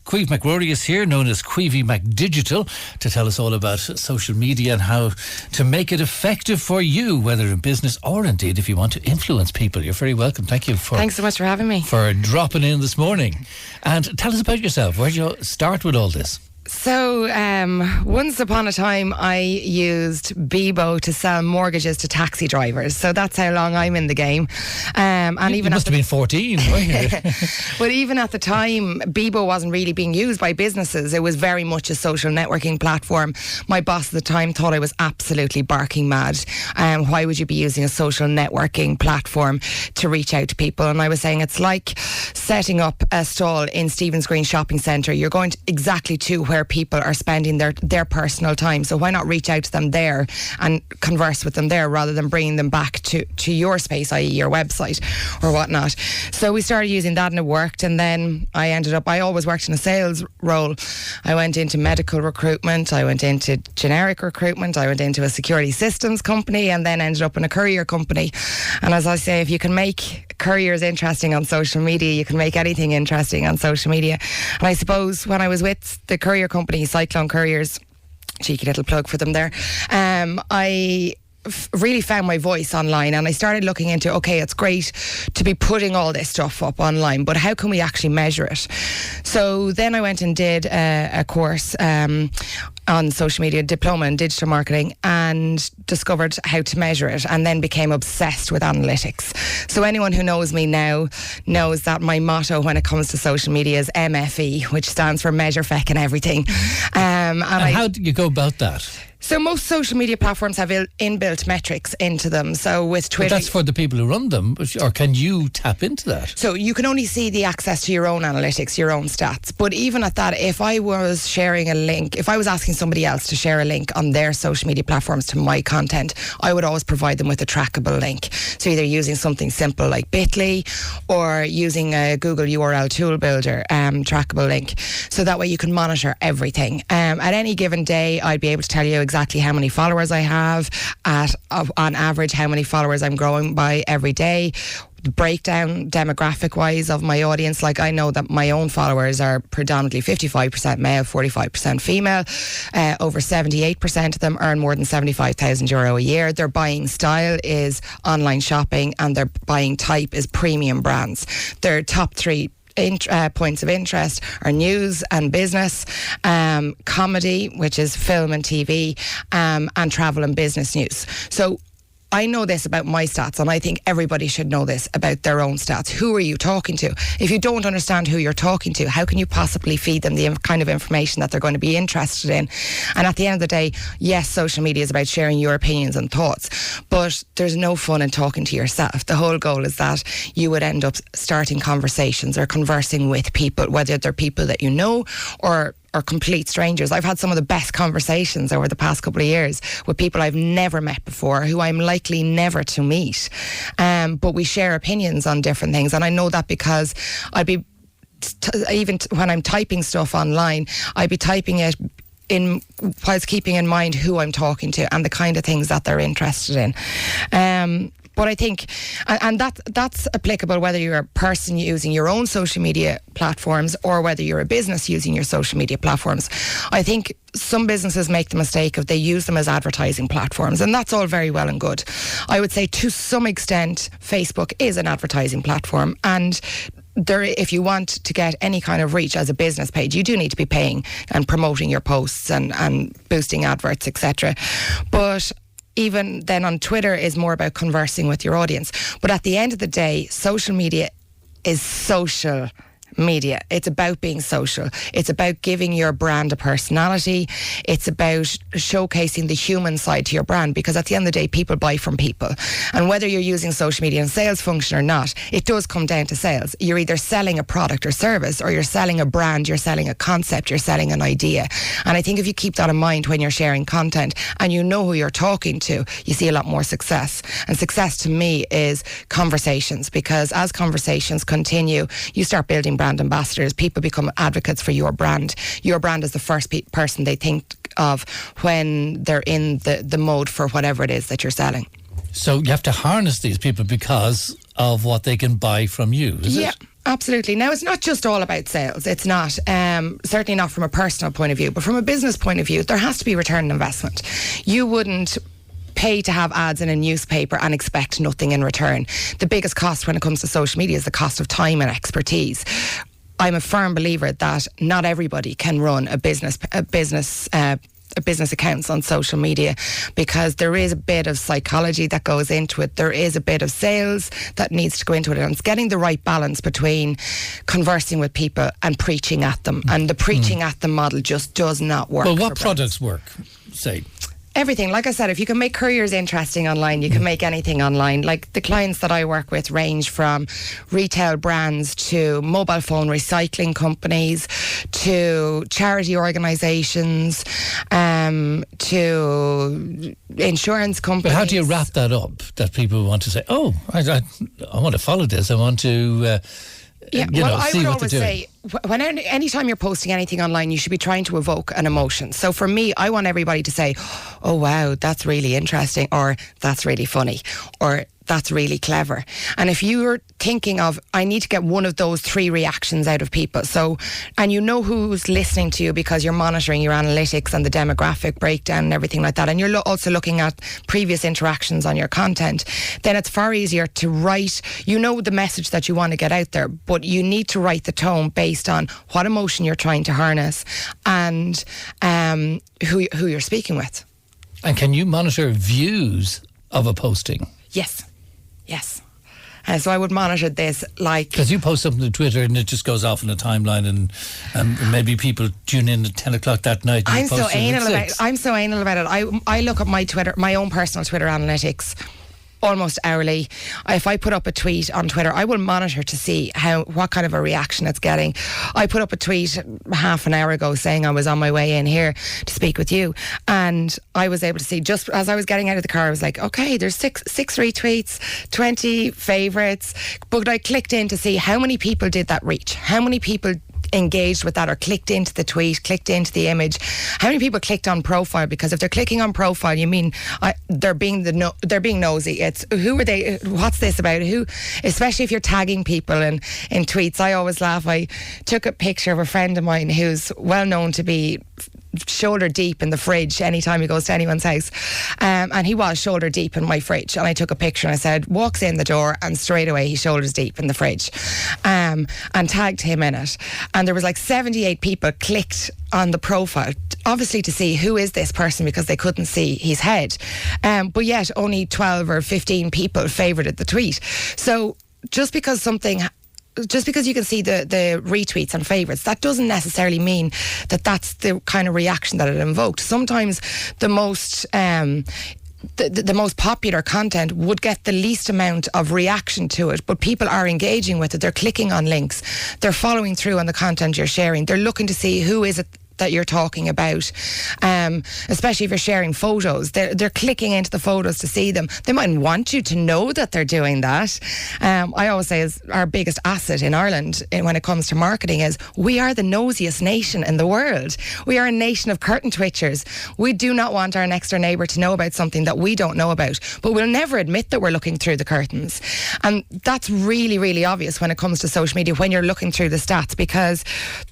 Ciamh McCrory is here, known as Ciamh McDigital, to tell us all about social media and how to make it effective for you, whether in business or indeed if you want to influence people. You're very welcome. Thanks so much for having me. For dropping in this morning. And tell us about yourself. Where did you start with all this? So, once upon a time, I used Bebo to sell mortgages to taxi drivers. So that's how long I'm in the game. And you must have been 14, weren't you? But even at the time, Bebo wasn't really being used by businesses. It was very much a social networking platform. My boss at the time thought I was absolutely barking mad. Why would you be using a social networking platform to reach out to people? And I was saying it's like setting up a stall in Stephen's Green Shopping Centre. You're going exactly to where people are spending their personal time. So why not reach out to them there and converse with them there rather than bringing them back to your space, i.e. your website or whatnot. So we started using that and it worked. And then I always worked in a sales role. I went into medical recruitment. I went into generic recruitment. I went into a security systems company and then ended up in a courier company. And as I say, if you can make couriers interesting on social media, you can make anything interesting on social media. And I suppose when I was with the courier company, Cyclone Couriers, cheeky little plug for them there, I really found my voice online and I started looking into, okay, it's great to be putting all this stuff up online, but how can we actually measure it? So then I went and did a course on social media, diploma in digital marketing, and discovered how to measure it and then became obsessed with analytics. So anyone who knows me now knows that my motto when it comes to social media is MFE, which stands for measure, feck and everything. And how do you go about that? So most social media platforms have inbuilt metrics into them. So with Twitter... But that's for the people who run them, or can you tap into that? So you can only see the access to your own analytics, your own stats. But even at that, if I was sharing a link, if I was asking somebody else to share a link on their social media platforms to my content, I would always provide them with a trackable link. So either using something simple like Bitly or using a Google URL tool builder trackable link. So that way you can monitor everything. At any given day, I'd be able to tell you exactly how many followers I have, on average how many followers I'm growing by every day, breakdown demographic wise of my audience. Like I know that my own followers are predominantly 55% male, 45% female. Over 78% of them earn more than €75,000 a year. Their buying style is online shopping and their buying type is premium brands. Their top three points of interest are news and business, comedy, which is film and TV, and travel and business news. So I know this about my stats, and I think everybody should know this about their own stats. Who are you talking to? If you don't understand who you're talking to, how can you possibly feed them the kind of information that they're going to be interested in? And at the end of the day, yes, social media is about sharing your opinions and thoughts, but there's no fun in talking to yourself. The whole goal is that you would end up starting conversations or conversing with people, whether they're people that you know or complete strangers. I've had some of the best conversations over the past couple of years with people I've never met before, who I'm likely never to meet. But we share opinions on different things. And I know that because I'd be, even when I'm typing stuff online, I'd be typing it whilst keeping in mind who I'm talking to and the kind of things that they're interested in. But I think, and that's applicable whether you're a person using your own social media platforms or whether you're a business using your social media platforms. I think some businesses make the mistake of they use them as advertising platforms, and that's all very well and good. I would say to some extent, Facebook is an advertising platform, and if you want to get any kind of reach as a business page, you do need to be paying and promoting your posts and boosting adverts, etc. But even then on Twitter is more about conversing with your audience. But at the end of the day, social media is social media. It's about being social. It's about giving your brand a personality. It's about showcasing the human side to your brand, because at the end of the day, people buy from people. And whether you're using social media in sales function or not, it does come down to sales. You're either selling a product or service, or you're selling a brand, you're selling a concept, you're selling an idea. And I think if you keep that in mind when you're sharing content and you know who you're talking to, you see a lot more success. And success to me is conversations, because as conversations continue, you start building brand ambassadors. People become advocates for your brand. Your brand is the first person they think of when they're in the mode for whatever it is that you're selling. So you have to harness these people because of what they can buy from you, is it? Absolutely. Now, it's not just all about sales. It's not, certainly not from a personal point of view, but from a business point of view, there has to be return on investment. You wouldn't pay to have ads in a newspaper and expect nothing in return. The biggest cost when it comes to social media is the cost of time and expertise. I'm a firm believer that not everybody can run a business accounts on social media, because there is a bit of psychology that goes into it. There is a bit of sales that needs to go into it, and it's getting the right balance between conversing with people and preaching at them. And the preaching at them model just does not work. Well, what products work, say? Everything. Like I said, if you can make careers interesting online, you can make anything online. Like the clients that I work with range from retail brands to mobile phone recycling companies to charity organisations to insurance companies. But how do you wrap that up that people want to say, oh, I want to follow this, I want to... I would always say, anytime you're posting anything online, you should be trying to evoke an emotion. So for me, I want everybody to say, oh wow, that's really interesting, or that's really funny, or that's really clever. And if you're thinking of, I need to get one of those 3 reactions out of people, so, and you know who's listening to you because you're monitoring your analytics and the demographic breakdown and everything like that, and you're also looking at previous interactions on your content, then it's far easier to write, you know, the message that you want to get out there, but you need to write the tone based on what emotion you're trying to harness and who you're speaking with. And can you monitor views of a posting? Yes. So I would monitor this, like... Because you post something to Twitter and it just goes off in a timeline, and maybe people tune in at 10 o'clock that night. I'm so anal about it. I look at my Twitter, my own personal Twitter analytics almost hourly. If I put up a tweet on Twitter, I will monitor to see what kind of a reaction it's getting. I put up a tweet half an hour ago saying I was on my way in here to speak with you, and I was able to see, just as I was getting out of the car, I was like, okay, there's six retweets, 20 favourites, but I clicked in to see how many people did that reach, how many people engaged with that or clicked into the tweet, clicked into the image, how many people clicked on profile, because if they're clicking on profile, you mean they're being nosy. It's who are they, what's this about, who, especially if you're tagging people in tweets. I always laugh. I took a picture of a friend of mine who's well known to be shoulder deep in the fridge anytime he goes to anyone's house, and he was shoulder deep in my fridge, and I took a picture and I said, walks in the door and straight away he's shoulders deep in the fridge, and tagged him in it, and there was like 78 people clicked on the profile, obviously to see who is this person, because they couldn't see his head, but yet only 12 or 15 people favorited the tweet. So just because you can see the retweets and favourites, that doesn't necessarily mean that that's the kind of reaction that it invoked. Sometimes the most popular content would get the least amount of reaction to it, but people are engaging with it. They're clicking on links. They're following through on the content you're sharing. They're looking to see who is it that you're talking about, especially if you're sharing photos. They're clicking into the photos to see them. They mightn't want you to know that they're doing that. I always say is our biggest asset in Ireland when it comes to marketing is we are the nosiest nation in the world. We are a nation of curtain twitchers. We do not want our next door neighbour to know about something that we don't know about, but we'll never admit that we're looking through the curtains. And that's really, really obvious when it comes to social media, when you're looking through the stats, because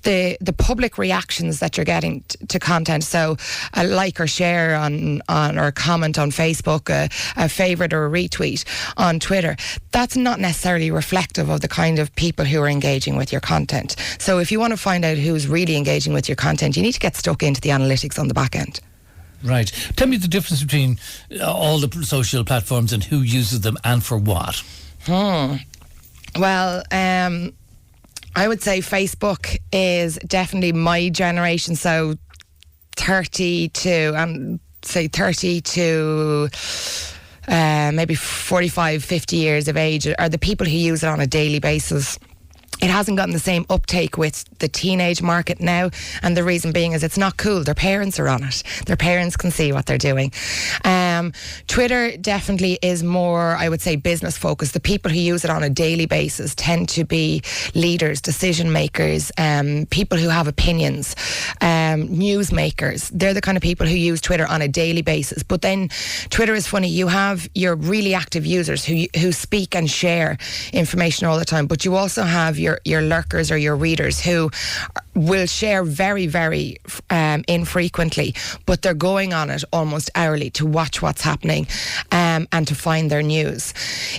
the public reactions that you're getting to content, so a like or share on or a comment on Facebook, a favourite or a retweet on Twitter, that's not necessarily reflective of the kind of people who are engaging with your content. So if you want to find out who's really engaging with your content, you need to get stuck into the analytics on the back end. Right. Tell me the difference between all the social platforms and who uses them and for what. Well, I would say Facebook is definitely my generation, so 30 to maybe 45, 50 years of age are the people who use it on a daily basis. It hasn't gotten the same uptake with the teenage market now, and the reason being is it's not cool. Their parents are on it. Their parents can see what they're doing. Twitter definitely is more, I would say, business focused. The people who use it on a daily basis tend to be leaders, decision makers, people who have opinions. newsmakers. They're the kind of people who use Twitter on a daily basis. But then Twitter is funny. You have your really active users who speak and share information all the time, but you also have your lurkers or your readers who will share very, very infrequently, but they're going on it almost hourly to watch what's happening and to find their news.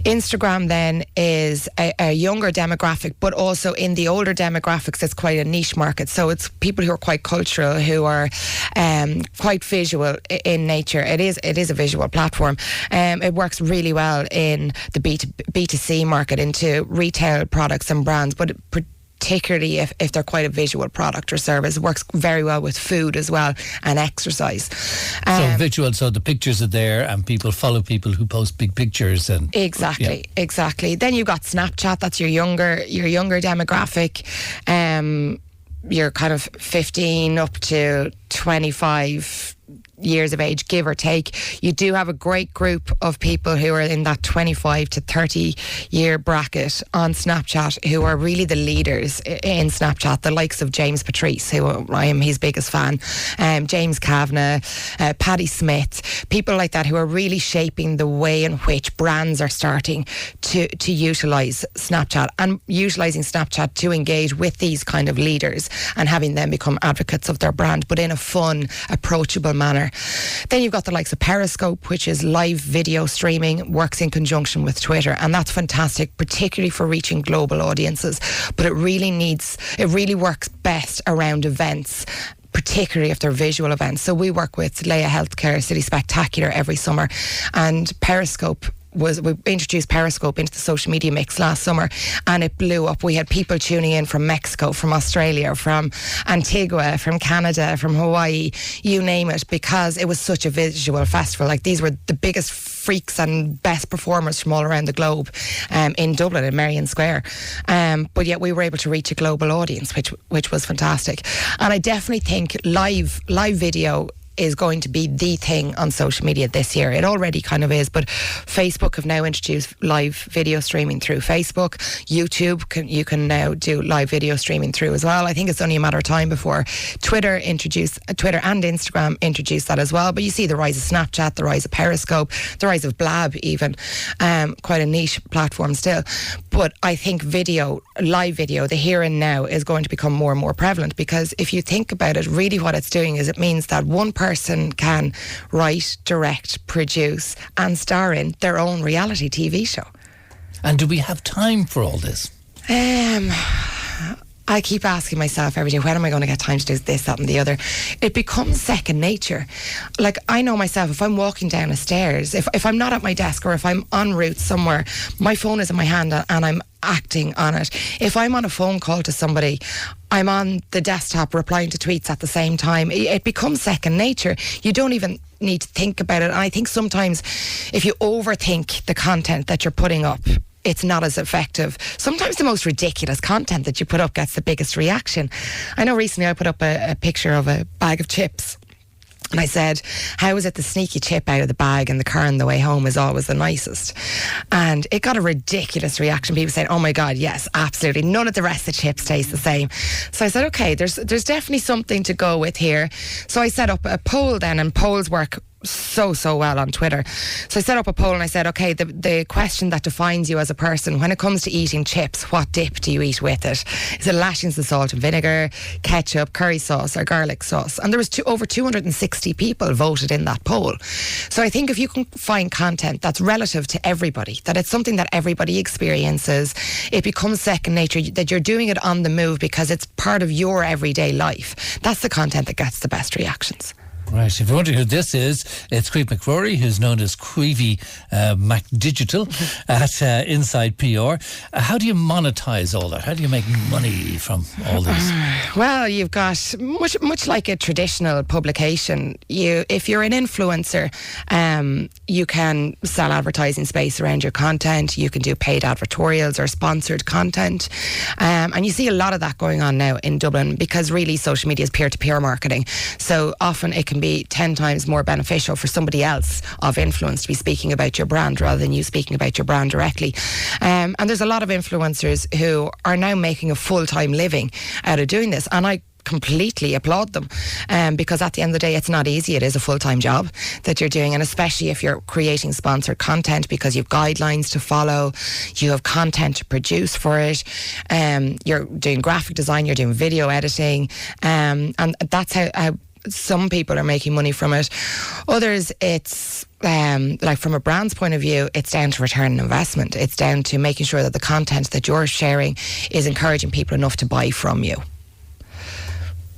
Instagram then is a younger demographic, but also in the older demographics, it's quite a niche market. So it's people who are quite cultural, who are quite visual in nature. It is a visual platform. It works really well in the B2C market, into retail products and brands, but particularly if they're quite a visual product or service. It works very well with food as well and exercise. So visual, so the pictures are there and people follow people who post big pictures. And Exactly. Then you've got Snapchat, that's your younger demographic. You're kind of 15 up to 25 years of age, give or take. You do have a great group of people who are in that 25 to 30 year bracket on Snapchat who are really the leaders in Snapchat, the likes of James Patrice, who I am his biggest fan, James Kavanagh, Paddy Smith, people like that who are really shaping the way in which brands are starting to utilise Snapchat, and utilising Snapchat to engage with these kind of leaders and having them become advocates of their brand, but in a fun, approachable manner. Then you've got the likes of Periscope, which is live video streaming, works in conjunction with Twitter, and that's fantastic, particularly for reaching global audiences. But it really works best around events, particularly if they're visual events. So we work with Leia Healthcare City Spectacular every summer, and we introduced Periscope into the social media mix last summer, and it blew up. We had people tuning in from Mexico, from Australia, from Antigua, from Canada, from Hawaii, you name it, because it was such a visual festival. Like, these were the biggest freaks and best performers from all around the globe in Dublin, in Merrion Square. But yet we were able to reach a global audience, which was fantastic. And I definitely think live video is going to be the thing on social media this year. It already kind of is, but Facebook have now introduced live video streaming through Facebook. YouTube, you can now do live video streaming through as well. I think it's only a matter of time before Twitter and Instagram introduce that as well. But you see the rise of Snapchat, the rise of Periscope, the rise of Blab even, quite a niche platform still. But I think live video, the here and now, is going to become more and more prevalent, because if you think about it, really what it's doing is it means that one person can write, direct, produce and star in their own reality TV show. And do we have time for all this? I keep asking myself every day, when am I going to get time to do this, that and the other? It becomes second nature. Like, I know myself, if I'm walking down the stairs, if I'm not at my desk, or if I'm en route somewhere, my phone is in my hand and I'm acting on it. If I'm on a phone call to somebody, I'm on the desktop replying to tweets at the same time. It becomes second nature. You don't even need to think about it. And I think sometimes if you overthink the content that you're putting up, it's not as effective. Sometimes the most ridiculous content that you put up gets the biggest reaction. I know recently I put up a picture of a bag of chips, and I said, how is it the sneaky chip out of the bag in the car on the way home is always the nicest? And it got a ridiculous reaction. People saying, oh my God, yes, absolutely. None of the rest of the chips taste the same. So I said, okay, there's definitely something to go with here. So I set up a poll then, and polls work so well on Twitter. So I set up a poll and I said, okay, the question that defines you as a person, when it comes to eating chips, what dip do you eat with it? Is it lashings of salt and vinegar, ketchup, curry sauce or garlic sauce? And there was over 260 people voted in that poll. So I think if you can find content that's relative to everybody, that it's something that everybody experiences, it becomes second nature, that you're doing it on the move because it's part of your everyday life. That's the content that gets the best reactions. Right, if you're wondering who this is, it's Ciamh McCrory, who's known as Queevy McDigital at Inside PR. How do you monetize all that? How do you make money from all this? Well, you've got, much like a traditional publication, if you're an influencer, you can sell advertising space around your content, you can do paid advertorials or sponsored content, and you see a lot of that going on now in Dublin, because really social media is peer-to-peer marketing, so often it can be 10 times more beneficial for somebody else of influence to be speaking about your brand rather than you speaking about your brand directly. And there's a lot of influencers who are now making a full-time living out of doing this, and I completely applaud them, because at the end of the day, it's not easy. It is a full-time job that you're doing, and especially if you're creating sponsored content, because you've guidelines to follow, you have content to produce for it, you're doing graphic design, you're doing video editing, and that's how some people are making money from it. Others, it's like from a brand's point of view, it's down to return on investment. It's down to making sure that the content that you're sharing is encouraging people enough to buy from you.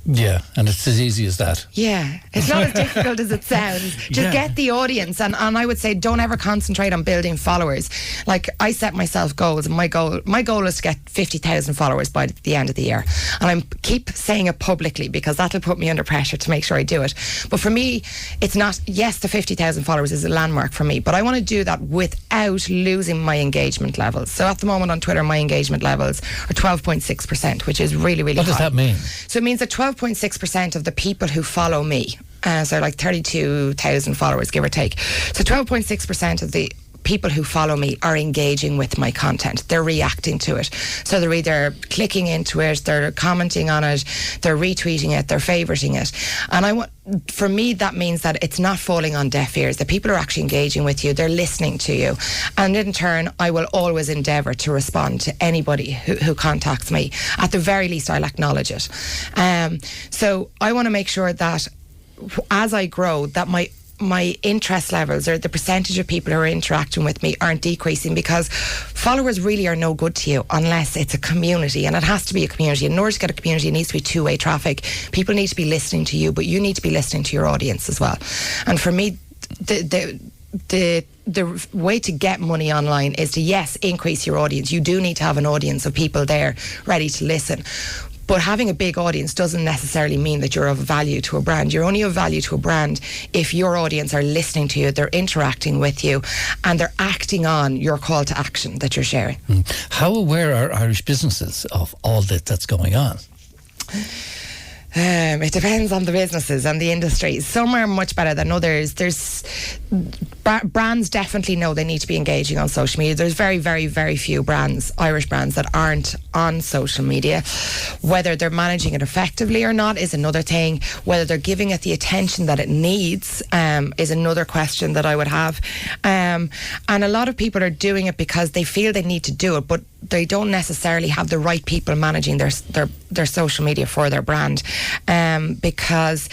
Yeah, and it's as easy as that. Yeah, it's not as difficult as it sounds. Just get the audience, and I would say don't ever concentrate on building followers. Like, I set myself goals, and my goal is to get 50,000 followers by the end of the year, and I keep saying it publicly because that'll put me under pressure to make sure I do it. But for me, it's not, yes, the 50,000 followers is a landmark for me, but I want to do that without losing my engagement levels. So at the moment on Twitter, my engagement levels are 12.6%, which is really, really high. What does that mean? So it means that 12.6% of the people who follow me, so like 32,000 followers, give or take. So 12.6% of the people who follow me are engaging with my content. They're reacting to it. So they're either clicking into it, they're commenting on it, they're retweeting it, they're favoriting it. And for me, that means that it's not falling on deaf ears, that people are actually engaging with you, they're listening to you. And in turn, I will always endeavour to respond to anybody who contacts me. At the very least, I'll acknowledge it. So I want to make sure that as I grow, that my interest levels, or the percentage of people who are interacting with me, aren't decreasing, because followers really are no good to you unless it's a community, and it has to be a community. In order to get a community, it needs to be two-way traffic. People need to be listening to you, but you need to be listening to your audience as well. And for me, the way to get money online is to, yes, increase your audience. You do need to have an audience of people there ready to listen. But having a big audience doesn't necessarily mean that you're of value to a brand. You're only of value to a brand if your audience are listening to you, they're interacting with you, and they're acting on your call to action that you're sharing. How aware are Irish businesses of all that's going on? It depends on the businesses and the industries. Some are much better than others. Brands definitely know they need to be engaging on social media. There's very, very, very few brands, Irish brands, that aren't on social media. Whether they're managing it effectively or not is another thing. Whether they're giving it the attention that it needs is another question that I would have. And a lot of people are doing it because they feel they need to do it, but they don't necessarily have the right people managing their social media for their brand, because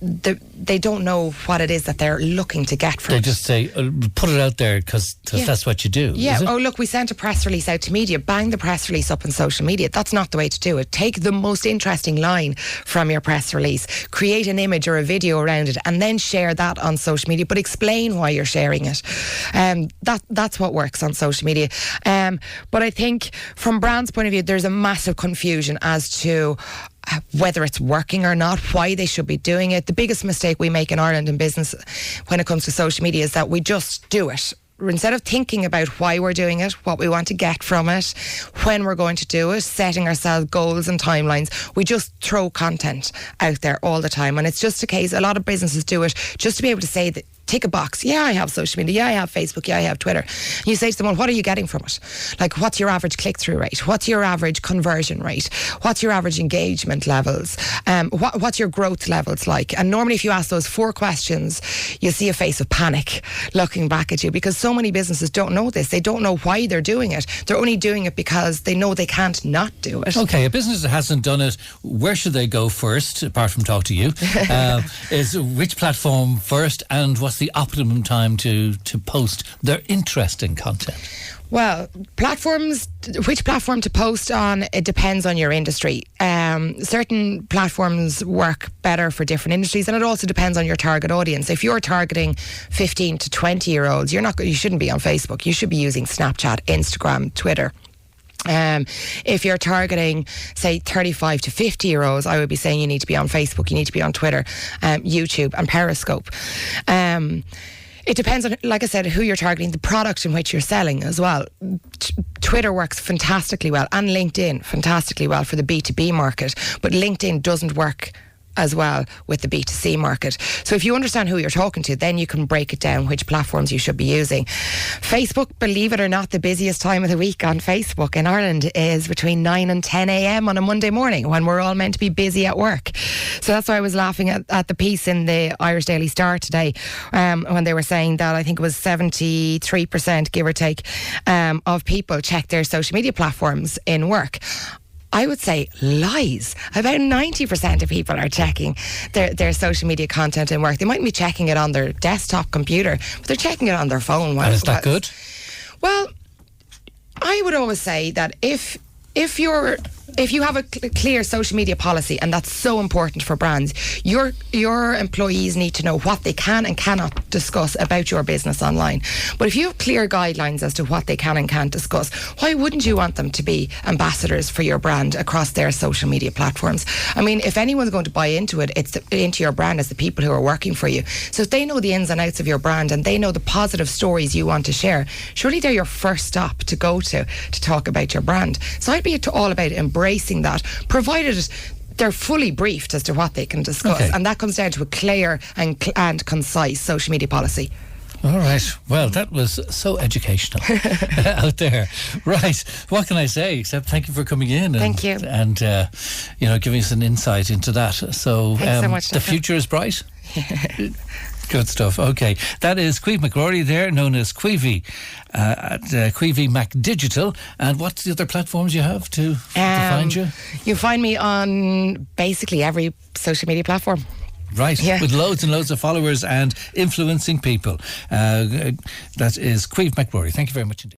they don't know what it is that they're looking to get from it. They just say, put it out there because that's what you do. Yeah. Oh, look, we sent a press release out to media. Bang the press release up on social media. That's not the way to do it. Take the most interesting line from your press release, create an image or a video around it, and then share that on social media, but explain why you're sharing it. That's what works on social media. But I think from brands' point of view, there's a massive confusion as to whether it's working or not, why they should be doing it. The biggest mistake we make in Ireland in business when it comes to social media is that we just do it. Instead of thinking about why we're doing it, what we want to get from it, when we're going to do it, setting ourselves goals and timelines, we just throw content out there all the time. And it's just a case, a lot of businesses do it just to be able to say that, tick a box. Yeah, I have social media. Yeah, I have Facebook. Yeah, I have Twitter. You say to them, well, what are you getting from it? Like, what's your average click-through rate? What's your average conversion rate? What's your average engagement levels? What's your growth levels like? And normally if you ask those 4 questions, you'll see a face of panic looking back at you, because so many businesses don't know this. They don't know why they're doing it. They're only doing it because they know they can't not do it. Okay, a business that hasn't done it, where should they go first, apart from talk to you? Is which platform first, and what's the optimum time to post their interesting content? Well, which platform to post on, it depends on your industry. Certain platforms work better for different industries, and it also depends on your target audience. If you're targeting 15 to 20 year olds, you shouldn't be on Facebook. You should be using Snapchat, Instagram, Twitter. If you're targeting, say, 35 to 50 year olds, I would be saying you need to be on Facebook, you need to be on Twitter, YouTube and Periscope. It depends on, like I said, who you're targeting, the product in which you're selling as well. Twitter works fantastically well, and LinkedIn fantastically well for the B2B market, but LinkedIn doesn't work as well with the B2C market. So if you understand who you're talking to, then you can break it down which platforms you should be using. Facebook, believe it or not, the busiest time of the week on Facebook in Ireland is between 9 and 10 a.m. on a Monday morning, when we're all meant to be busy at work. So that's why I was laughing at the piece in the Irish Daily Star today, when they were saying that I think it was 73%, give or take, of people check their social media platforms in work. I would say lies. About 90% of people are checking their social media content in work. They mightn't be checking it on their desktop computer, but they're checking it on their phone. And is that good? Well, I would always say that if you have a clear social media policy, and that's so important for brands, your employees need to know what they can and cannot discuss about your business online. But if you have clear guidelines as to what they can and can't discuss, why wouldn't you want them to be ambassadors for your brand across their social media platforms? I mean, if anyone's going to buy into it, it's into your brand as the people who are working for you. So if they know the ins and outs of your brand and they know the positive stories you want to share, surely they're your first stop to go to talk about your brand. So I'd be all about embracing that, provided they're fully briefed as to what they can discuss. Okay. And that comes down to a clear and concise social media policy. All right. Well, that was so educational out there. Right. What can I say except thank you for coming in. Thank you. And, giving us an insight into that. So, thanks so much, the future is bright. Good stuff. Okay. That is Ciamh McCrory there, known as Queevy, at Queevy Mac Digital. And what's the other platforms you have to find you? You find me on basically every social media platform. Right, yeah. With loads and loads of followers and influencing people. That is Ciamh McCrory. Thank you very much indeed.